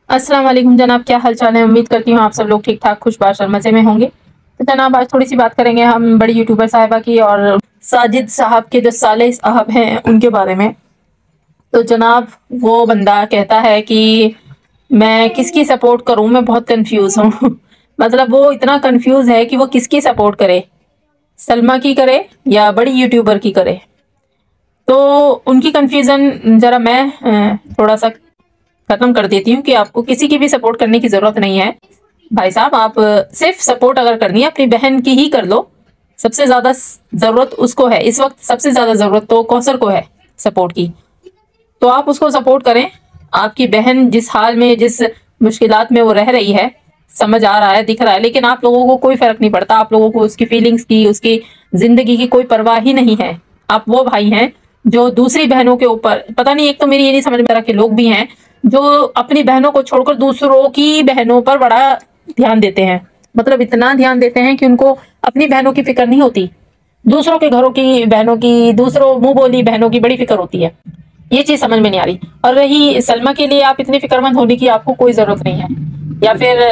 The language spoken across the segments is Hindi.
अस्सलाम वालेकुम जनाब, क्या हाल चाल है। उम्मीद करती हूँ आप सब लोग ठीक ठाक खुशबाश और मज़े में होंगे। तो जनाब आज थोड़ी सी बात करेंगे हम बड़ी यूट्यूबर साहिबा की और साजिद साहब के जो साले साहब हैं उनके बारे में। तो जनाब वो बंदा कहता है कि मैं किसकी सपोर्ट करूं, मैं बहुत कंफ्यूज हूँ। मतलब वो इतना कंफ्यूज है कि वो किसकी सपोर्ट करे, सलमा की करे या बड़ी यूट्यूबर की करे। तो उनकी कंफ्यूजन जरा मैं थोड़ा सा खत्म कर देती हूँ कि आपको किसी की भी सपोर्ट करने की जरूरत नहीं है भाई साहब। आप सिर्फ सपोर्ट अगर करनी है अपनी बहन की ही कर लो। सबसे ज्यादा जरूरत उसको है इस वक्त, सबसे ज्यादा जरूरत तो कौसर को है सपोर्ट की। तो आप उसको सपोर्ट करें। आपकी बहन जिस हाल में, जिस मुश्किलात में वो रह रही है, समझ आ रहा है, दिख रहा है, लेकिन आप लोगों को कोई फर्क नहीं पड़ता। आप लोगों को उसकी फीलिंग्स की, उसकी जिंदगी की कोई परवाह ही नहीं है। आप वो भाई हैं जो दूसरी बहनों के ऊपर, पता नहीं, एक तो मेरी ये नहीं समझ में आ रहा कि लोग भी हैं जो अपनी बहनों को छोड़कर दूसरों की बहनों पर बड़ा ध्यान देते हैं। मतलब इतना ध्यान देते हैं कि उनको अपनी बहनों की फिक्र नहीं होती, दूसरों के घरों की बहनों की, दूसरों मुंह बोली बहनों की बड़ी फिक्र होती है। ये चीज समझ में नहीं आ रही। और रही सलमा के लिए, आप इतनी फिक्रमंद होने की आपको कोई जरूरत नहीं है, या फिर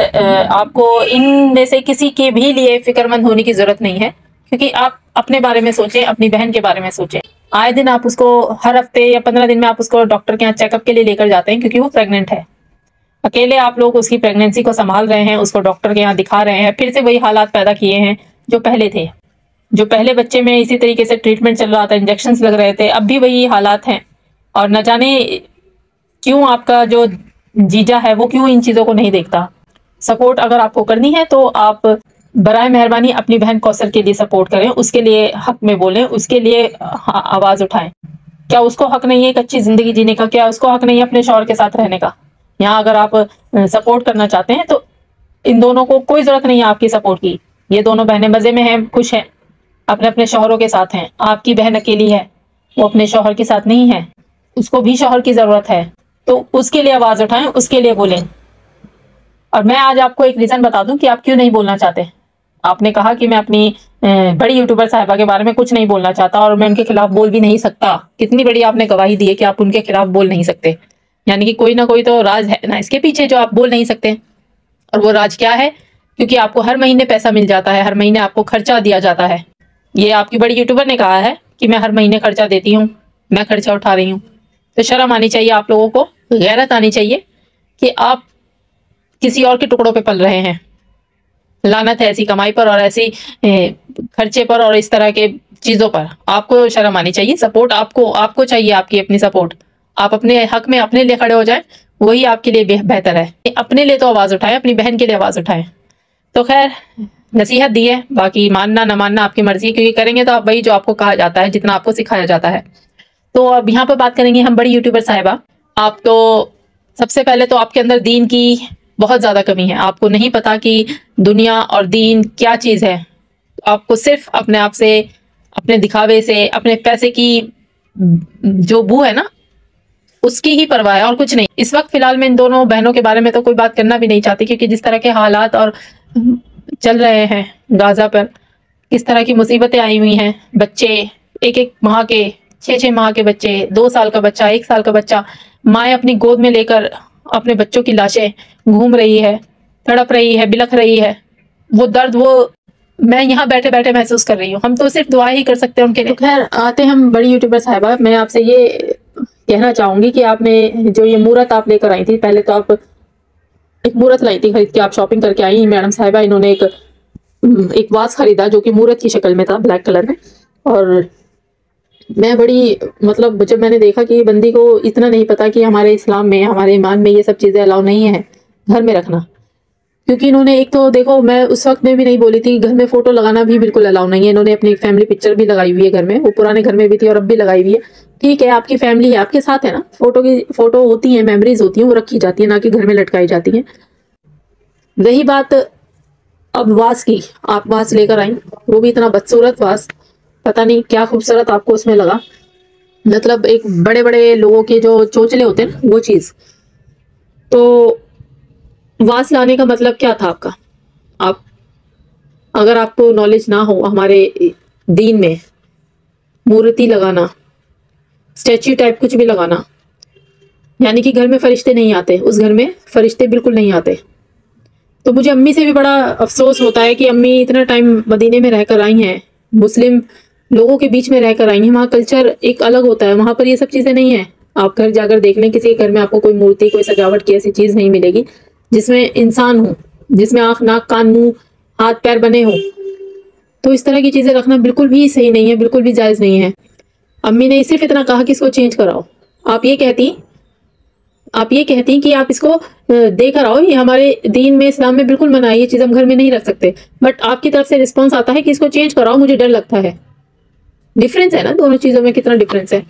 आपको इन में से किसी के भी लिए फिक्रमंद होने की जरूरत नहीं है, क्योंकि आप अपने बारे में सोचें, अपनी बहन के बारे में सोचें। आए दिन आप उसको, हर हफ्ते या 15 दिन में आप उसको डॉक्टर के यहाँ चेकअप के लिए लेकर जाते हैं क्योंकि वो प्रेग्नेंट है। अकेले आप लोग उसकी प्रेगनेंसी को संभाल रहे हैं, उसको डॉक्टर के यहाँ दिखा रहे हैं, फिर से वही हालात पैदा किए हैं जो पहले थे। जो पहले बच्चे में इसी तरीके से ट्रीटमेंट चल रहा था, इंजेक्शन लग रहे थे, अब भी वही हालात हैं। और न जाने क्यों आपका जो जीजा है वो क्यों इन चीजों को नहीं देखता। सपोर्ट अगर आपको करनी है तो आप बराए मेहरबानी अपनी बहन कौसर के लिए सपोर्ट करें, उसके लिए हक में बोलें, उसके लिए आवाज उठाएं। क्या उसको हक नहीं है एक अच्छी जिंदगी जीने का? क्या उसको हक नहीं है अपने शौहर के साथ रहने का? यहाँ अगर आप सपोर्ट करना चाहते हैं तो इन दोनों को कोई जरूरत नहीं है आपकी सपोर्ट की। ये दोनों बहनें मजे में हैं, खुश हैं, अपने अपने शौहरों के साथ हैं। आपकी बहन अकेली है, वो अपने शौहर के साथ नहीं है, उसको भी शौहर की जरूरत है। तो उसके लिए आवाज उठाएं, उसके लिए बोलें। और मैं आज आपको एक रीजन बता दूं कि आप क्यों नहीं बोलना चाहते। आपने कहा कि मैं अपनी बड़ी यूट्यूबर साहिबा के बारे में कुछ नहीं बोलना चाहता और मैं उनके खिलाफ बोल भी नहीं सकता। कितनी बड़ी आपने गवाही दी है कि आप उनके खिलाफ बोल नहीं सकते। यानी कि कोई ना कोई तो राज है ना इसके पीछे जो आप बोल नहीं सकते। और वो राज क्या है? क्योंकि आपको हर महीने पैसा मिल जाता है, हर महीने आपको खर्चा दिया जाता है। ये आपकी बड़ी यूट्यूबर ने कहा है कि मैं हर महीने खर्चा देती हूँ, मैं खर्चा उठा रही हूँ। तो शर्म आनी चाहिए आप लोगों को, गैरत आनी चाहिए कि आप किसी और के टुकड़ों पे पल रहे हैं। लानत है ऐसी कमाई पर और ऐसी खर्चे पर और इस तरह के चीजों पर। आपको शर्म आनी चाहिए। सपोर्ट आपको आपको चाहिए, आपकी अपनी सपोर्ट। आप अपने हक में अपने लिए खड़े हो जाएं, वही आपके लिए बेहतर है। अपने लिए तो आवाज उठाएं, अपनी बहन के लिए आवाज उठाएं। तो खैर, नसीहत दी है, बाकी मानना न मानना आपकी मर्जी है, क्योंकि करेंगे तो आप वही जो आपको कहा जाता है, जितना आपको सिखाया जाता है। तो अब यहाँ पर बात करेंगे हम बड़ी यूट्यूबर साहिबा। आप तो सबसे पहले तो आपके अंदर दीन की बहुत ज्यादा कमी है। आपको नहीं पता कि दुनिया और दीन क्या चीज है। आपको सिर्फ अपने आप से, अपने दिखावे से, अपने पैसे की जो बू है ना, उसकी ही परवाह है और कुछ नहीं। इस वक्त फिलहाल मैं इन दोनों बहनों के बारे में तो कोई बात करना भी नहीं चाहती, क्योंकि जिस तरह के हालात और चल रहे हैं गाजा पर, किस तरह की मुसीबतें आई हुई हैं। बच्चे, एक एक माह के, 6 6 माह के बच्चे, 2 साल का बच्चा, 1 साल का बच्चा, माए अपनी गोद में लेकर अपने बच्चों की लाशें घूम रही है, तड़प रही है, बिलख रही है। वो दर्द वो मैं यहाँ बैठे बैठे महसूस कर रही हूँ। हम तो सिर्फ दुआ ही कर सकते हैं उनके लिए। तो खैर, आते हम बड़ी यूट्यूबर साहिबा। मैं आपसे ये कहना चाहूंगी कि आपने जो ये मूरत आप लेकर आई थी, पहले तो आप एक मूरत लाई थी खरीद के, आप शॉपिंग करके आई मैडम साहिबा। इन्होंने एक वास खरीदा जो कि मूरत की शक्ल में था, ब्लैक कलर में। और मैं बड़ी, मतलब जब मैंने देखा कि बंदी को इतना नहीं पता कि हमारे इस्लाम में, हमारे ईमान में ये सब चीजें अलाउ नहीं है घर में रखना। क्योंकि इन्होंने, एक तो देखो, मैं उस वक्त में भी नहीं बोली थी, घर में फोटो लगाना भी बिल्कुल अलाउ नहीं है। इन्होंने अपनी फैमिली पिक्चर भी लगाई हुई है घर में, वो पुराने घर में भी थी और अब भी लगाई हुई है। ठीक है, आपकी फैमिली है, आपके साथ है ना, फोटो होती है, मेमोरीज होती है, वो रखी जाती है, ना कि घर में लटकाई जाती है। रही बात अब वास की, आप वास लेकर आई, वो भी इतना बदसूरत वास, पता नहीं क्या खूबसूरत आपको उसमें लगा। मतलब एक बड़े बड़े लोगों के जो चोचले होते हैं ना, वो चीज। तो वास लाने का मतलब क्या था आपका? आप, अगर आपको नॉलेज ना हो हमारे दीन में, मूर्ति लगाना, स्टैच्यू टाइप कुछ भी लगाना, यानी कि घर में फरिश्ते नहीं आते, उस घर में फरिश्ते बिल्कुल नहीं आते। तो मुझे अम्मी से भी बड़ा अफसोस होता है कि अम्मी इतना टाइम मदीने में रहकर आई हैं, मुस्लिम लोगों के बीच में रहकर आई हैं, वहाँ कल्चर एक अलग होता है, वहाँ पर ये सब चीज़ें नहीं है। आप घर जाकर देख लें, किसी के घर में आपको कोई मूर्ति, कोई सजावट की ऐसी चीज़ नहीं मिलेगी जिसमें इंसान हो, जिसमें आँख, नाक, कान, मुँह, हाथ पैर बने हो। तो इस तरह की चीज़ें रखना बिल्कुल भी सही नहीं है, बिल्कुल भी जायज़ नहीं है। अम्मी ने सिर्फ इतना कहा कि इसको चेंज कराओ। आप ये कहती कि आप इसको देकर आओ, ये हमारे दीन में, इस्लाम में बिल्कुल मना है, ये चीज़ हम घर में नहीं रख सकते। बट आपकी तरफ से रिस्पॉन्स आता है कि इसको चेंज कराओ, मुझे डर लगता है। डिफरेंस है ना दोनों चीज़ों में, कितना डिफरेंस है।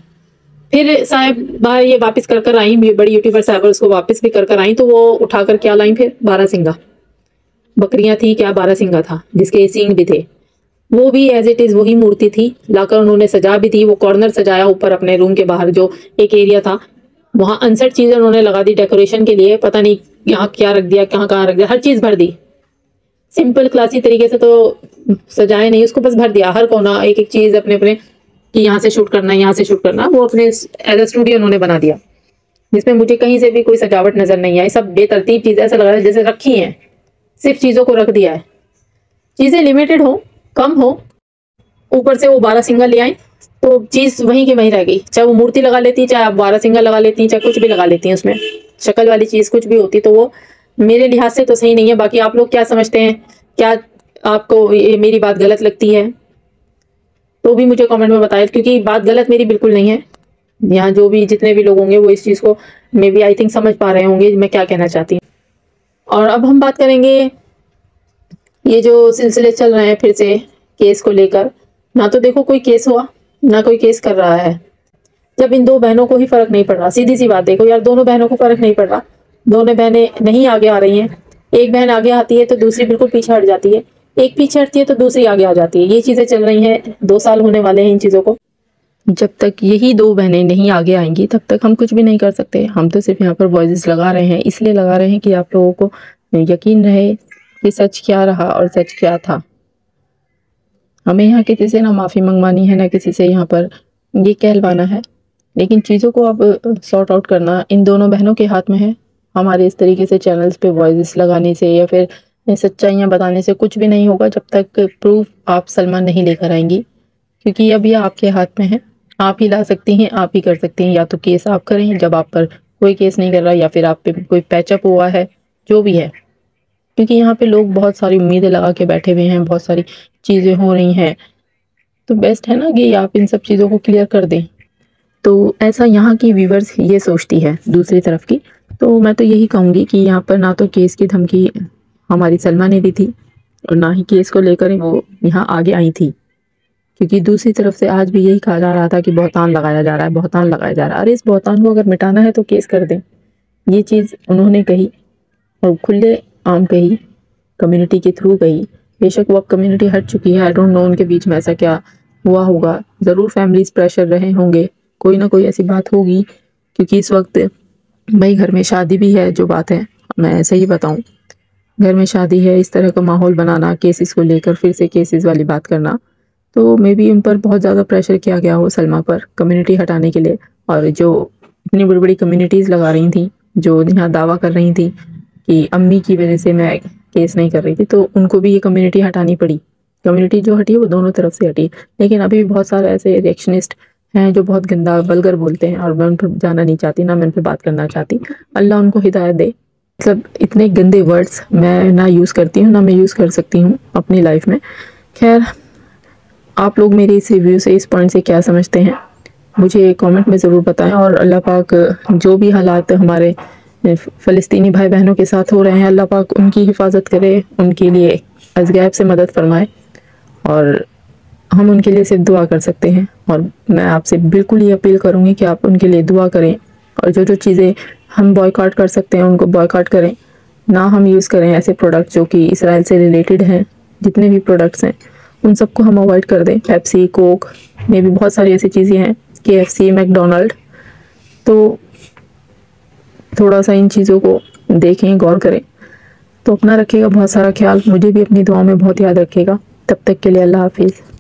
फिर साहिबा ये वापस कर आई, बड़ी यूट्यूबर साहिबा उसको वापस भी कर आई, तो वो उठाकर क्या लाई, फिर बारहसिंगा बकरियां थी क्या, बारहसिंगा था जिसके सींग भी थे, वो भी एज इट इज़ वही मूर्ति थी, लाकर उन्होंने सजा भी दी। वो कॉर्नर सजाया ऊपर अपने रूम के बाहर, जो एक एरिया था, वहाँ अनसेट चीज़ें उन्होंने लगा दी डेकोरेशन के लिए, पता नहीं यहाँ क्या रख दिया, कहाँ रख दिया, हर चीज़ भर दी। सिंपल क्लासी तरीके से तो सजाए नहीं उसको, बस भर दिया हर कोना, एक एक चीज़ अपने अपने, कि यहाँ से शूट करना, यहाँ से शूट करना, वो अपने एज अ स्टूडियो उन्होंने बना दिया, जिसमें मुझे कहीं से भी कोई सजावट नज़र नहीं आई। सब बेतरतीब चीज़ें, ऐसा लग रहा है जैसे रखी हैं, सिर्फ चीज़ों को रख दिया है। चीज़ें लिमिटेड हो, कम हो, ऊपर से वो बारहसिंगा ले आई तो चीज़ वहीं की वहीं रह गई। चाहे वो मूर्ति लगा लेती, चाहे आप बारहसिंगा लगा लेती, चाहे कुछ भी लगा लेती हैं, उसमें शक्ल वाली चीज़ कुछ भी होती, तो वो मेरे लिहाज से तो सही नहीं है। बाकी आप लोग क्या समझते हैं, क्या आपको ये मेरी बात गलत लगती है, तो भी मुझे कमेंट में बताएं, क्योंकि बात गलत मेरी बिल्कुल नहीं है। यहाँ जो भी जितने भी लोग होंगे वो इस चीज़ को मे बी आई थिंक समझ पा रहे होंगे मैं क्या कहना चाहती हूँ। और अब हम बात करेंगे, ये जो सिलसिले चल रहे हैं फिर से केस को लेकर, ना तो देखो कोई केस हुआ, ना कोई केस कर रहा है। जब इन दो बहनों को ही फर्क नहीं पड़ रहा, सीधी सी बात देखो यार, दोनों बहनों को फर्क नहीं पड़ रहा, दोनों बहनें नहीं आगे आ रही हैं। एक बहन आगे आती है तो दूसरी बिल्कुल पीछे हट जाती है, एक पीछे हटती है तो दूसरी आगे आ जाती है। ये चीज़ें चल रही हैं, 2 साल होने वाले हैं इन चीज़ों को। जब तक यही दो बहनें नहीं आगे आएंगी तब तक हम कुछ भी नहीं कर सकते। हम तो सिर्फ यहाँ पर वॉइस लगा रहे हैं, इसलिए लगा रहे हैं कि आप लोगों को यकीन रहे कि सच क्या रहा और सच क्या था। हमें यहाँ किसी से ना माफ़ी मंगवानी है, ना किसी से यहाँ पर ये कहलवाना है, लेकिन चीज़ों को अब सॉर्ट आउट करना इन दोनों बहनों के हाथ में है। हमारे इस तरीके से चैनल्स पे वॉइस लगाने से या फिर सच्चाइयाँ बताने से कुछ भी नहीं होगा, जब तक प्रूफ आप सलमा नहीं लेकर आएंगी, क्योंकि अब ये आपके हाथ में है। आप ही ला सकती हैं, आप ही कर सकती हैं। या तो केस आप करें, जब आप पर कोई केस नहीं कर रहा, या फिर आप पे कोई पैचअप हुआ है, जो भी है, क्योंकि यहाँ पे लोग बहुत सारी उम्मीदें लगा के बैठे हुए हैं, बहुत सारी चीज़ें हो रही हैं, तो बेस्ट है ना कि आप इन सब चीज़ों को क्लियर कर दें। तो ऐसा यहाँ की व्यूवर्स ये सोचती है दूसरी तरफ की। तो मैं तो यही कहूँगी कि यहाँ पर ना तो केस की धमकी हमारी सलमा ने दी थी, और ना ही केस को लेकर वो यहाँ आगे आई थी, क्योंकि दूसरी तरफ से आज भी यही कहा जा रहा था कि बहुतान लगाया जा रहा है, बहुतान लगाया जा रहा है। अरे इस बहुतान को अगर मिटाना है तो केस कर दें। ये चीज़ उन्होंने कही और खुले आम कही, कम्युनिटी के थ्रू कही। बेशक वो अब कम्युनिटी हट चुकी है, आई डोंट नो उनके बीच में ऐसा क्या हुआ होगा, ज़रूर फैमिलीज प्रेशर रहे होंगे, कोई ना कोई ऐसी बात होगी, क्योंकि इस वक्त भाई घर में शादी भी है। जो बात है मैं ऐसे ही बताऊं, घर में शादी है, इस तरह का माहौल बनाना, केसेस को लेकर फिर से केसेस वाली बात करना, तो मे बी उन पर बहुत ज़्यादा प्रेशर किया गया हो सलमा पर कम्युनिटी हटाने के लिए। और जो इतनी बड़ी बड़ी कम्युनिटीज़ लगा रही थी, जो यहाँ दावा कर रही थी कि अम्मी की वजह से मैं केस नहीं कर रही थी, तो उनको भी ये कम्युनिटी हटानी पड़ी। कम्युनिटी जो हटी है वो दोनों तरफ से हटी, लेकिन अभी भी बहुत सारे ऐसे रिएक्शनिस्ट हैं जो बहुत गंदा वल्गर बोलते हैं, और मैं उन पर जाना नहीं चाहती, ना मैं उन पर बात करना चाहती। अल्लाह उनको हिदायत दे। मतलब इतने गंदे वर्ड्स मैं ना यूज़ करती हूँ, ना मैं यूज़ कर सकती हूँ अपनी लाइफ में। खैर, आप लोग मेरी इस रिव्यू से, इस पॉइंट से क्या समझते हैं मुझे कमेंट में ज़रूर बताएं। और अल्लाह पाक जो भी हालात हमारे फ़लस्तीनी भाई बहनों के साथ हो रहे हैं, अल्लाह पाक उनकी हिफाजत करे, उनके लिए अज़गैब से मदद फरमाए, और हम उनके लिए सिर्फ दुआ कर सकते हैं। और मैं आपसे बिल्कुल ये अपील करूँगी कि आप उनके लिए दुआ करें, और जो जो चीज़ें हम बॉयकॉट कर सकते हैं उनको बॉयकॉट करें, ना हम यूज़ करें ऐसे प्रोडक्ट जो कि इसराइल से रिलेटेड हैं। जितने भी प्रोडक्ट्स हैं उन सबको हम अवॉइड कर दें। पेप्सी, कोक में भी बहुत सारी ऐसी चीज़ें हैं, KFC, मैकडोनल्ड, तो थोड़ा सा इन चीज़ों को देखें, गौर करें। तो अपना रखिएगा बहुत सारा ख्याल, मुझे भी अपनी दुआओं में बहुत याद रखिएगा। तब तक के लिए अल्लाह हाफिज़।